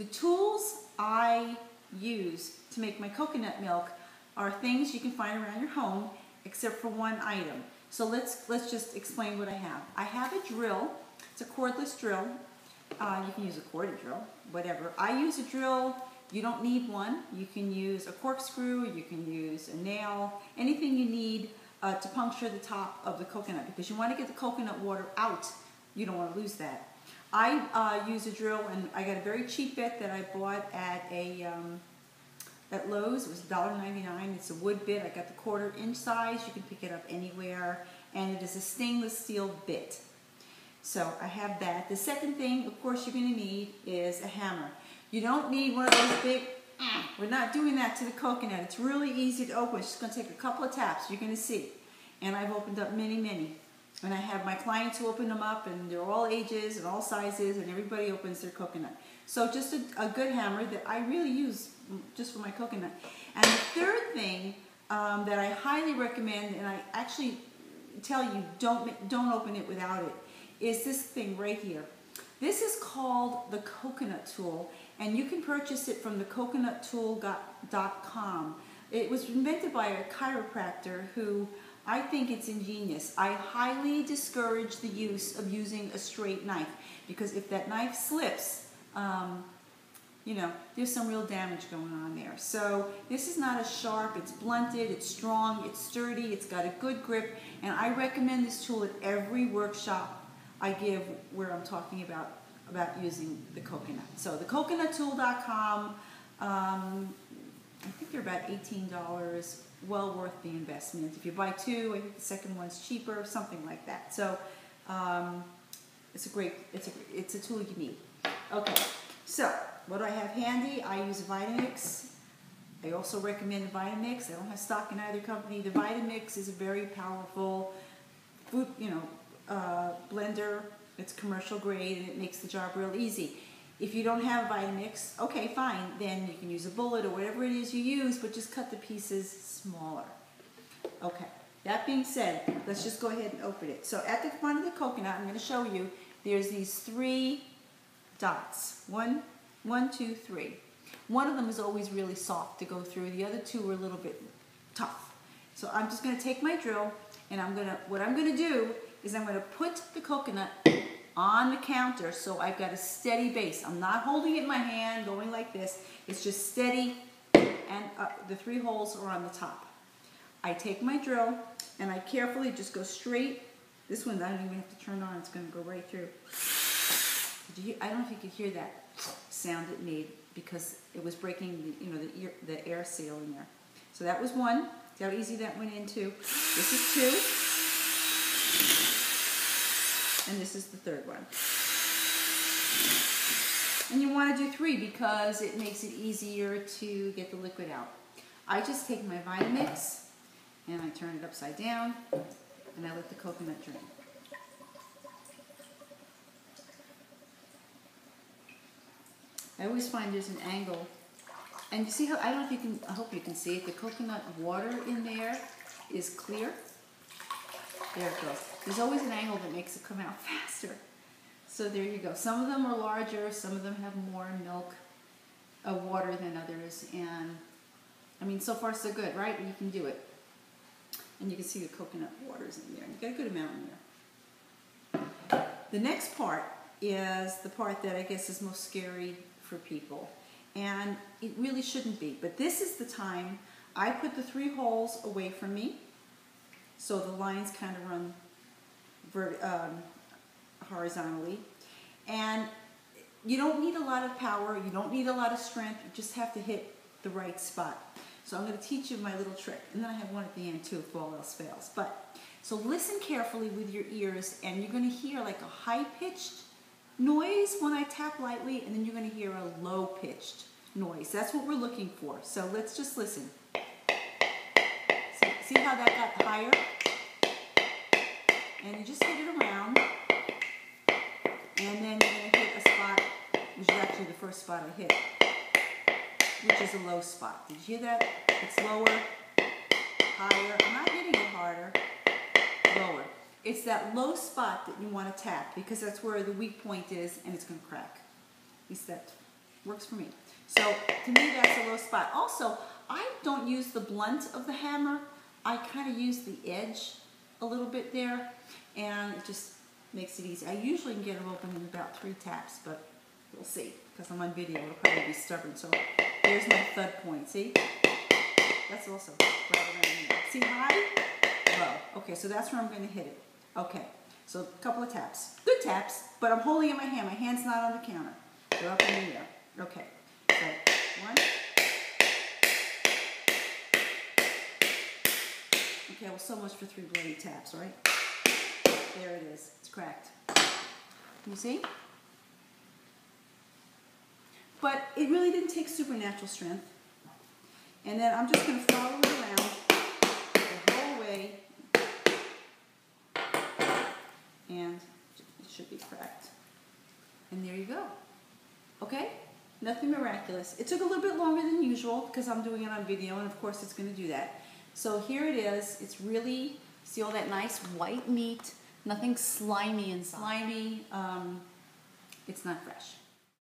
The tools I use to make my coconut milk are things you can find around your home, except for one item. So let's just explain what I have. I have a drill. It's a cordless drill. You can use a corded drill, whatever. I use a drill. You don't need one. You can use a corkscrew. You can use a nail. Anything you need to puncture the top of the coconut, because you want to get the coconut water out. You don't want to lose that. I use a drill, and I got a very cheap bit that I bought at at Lowe's. It was $1.99. It's a wood bit. I got the 1/4 inch size. You can pick it up anywhere, and it is a stainless steel bit. So I have that. The second thing, of course, you're going to need is a hammer. You don't need one of those big, we're not doing that to the coconut. It's really easy to open. It's just going to take a couple of taps. You're going to see. And I've opened up many, many. And I have my clients who open them up, and they're all ages and all sizes, and everybody opens their coconut. So just a good hammer that I really use just for my coconut. And the third thing that I highly recommend, and I actually tell you don't open it without it, is this thing right here. This is called the coconut tool, and you can purchase it from thecoconuttool.com. It was invented by a chiropractor who, I think it's ingenious. I highly discourage the use of using a straight knife, because if that knife slips, you know, there's some real damage going on there. So this is not as sharp. It's blunted, it's strong, it's sturdy, it's got a good grip, and I recommend this tool at every workshop I give where I'm talking about using the coconut. So thecoconuttool.com, I think they're about $18, well worth the investment. If you buy two, I think the second one's cheaper, something like that. So it's a tool you need. Okay, so what do I have handy? I use a Vitamix. I also recommend the Vitamix. I don't have stock in either company. The Vitamix is a very powerful food, blender. It's commercial grade, and it makes the job real easy. If you don't have Vitamix, okay, fine. Then you can use a bullet or whatever it is you use, but just cut the pieces smaller. Okay, that being said, let's just go ahead and open it. So at the front of the coconut, I'm going to show you, there's these 3 dots. One, 2, 3. One of them is always really soft to go through. The other 2 are a little bit tough. So I'm just going to take my drill, and what I'm going to do is I'm going to put the coconut on the counter so I've got a steady base. I'm not holding it in my hand, going like this. It's just steady, and the 3 holes are on the top. I take my drill, and I carefully just go straight. This one I don't even have to turn on. It's going to go right through. I don't know if you could hear that sound it made, because it was breaking the air seal in there. So that was one. See how easy that went in too. This is 2. And this is the 3rd one. And you want to do 3 because it makes it easier to get the liquid out. I just take my Vitamix and I turn it upside down, and I let the coconut drain. I always find there's an angle, and you see how, I don't know if you can, I hope you can see it, the coconut water in there is clear. There it goes. There's always an angle that makes it come out faster. So there you go. Some of them are larger, some of them have more milk, water than others, and I mean, so far so good, right? You can do it. And you can see the coconut water's in there. You've got a good amount in there. The next part is the part that I guess is most scary for people, and it really shouldn't be, but this is the time I put the 3 holes away from me, so the lines kind of run horizontally, and you don't need a lot of power, you don't need a lot of strength, you just have to hit the right spot. So I'm going to teach you my little trick, and then I have one at the end too if all else fails. But so listen carefully with your ears, and you're going to hear like a high-pitched noise when I tap lightly, and then you're going to hear a low-pitched noise. That's what we're looking for. So let's just listen. See how that got higher? And you just hit it around, and then you're going to hit a spot, which is actually the first spot I hit, which is a low spot. Did you hear that? It's lower, higher. I'm not hitting it harder, lower. It's that low spot that you want to tap, because that's where the weak point is, and it's going to crack. At least Works for me. So to me, that's a low spot. Also, I don't use the blunt of the hammer. I kind of use the edge a little bit there, and it just makes it easy. I usually can get them open in about 3 taps, but we'll see, because I'm on video. It'll probably be stubborn. So here's my thud point. See? That's also right around here. See, high, low. Okay, so that's where I'm going to hit it. Okay, so a couple of taps. Good taps, but I'm holding it in my hand. My hand's not on the counter. They're up in the air. Okay, so 1. Okay, well, so much for 3 bloody taps, right? There it is. It's cracked. You see? But it really didn't take supernatural strength. And then I'm just going to follow it around the whole way. And it should be cracked. And there you go. Okay? Nothing miraculous. It took a little bit longer than usual because I'm doing it on video, and of course it's going to do that. So here it is. It's really, see all that nice white meat, nothing slimy and slimy. It's not fresh.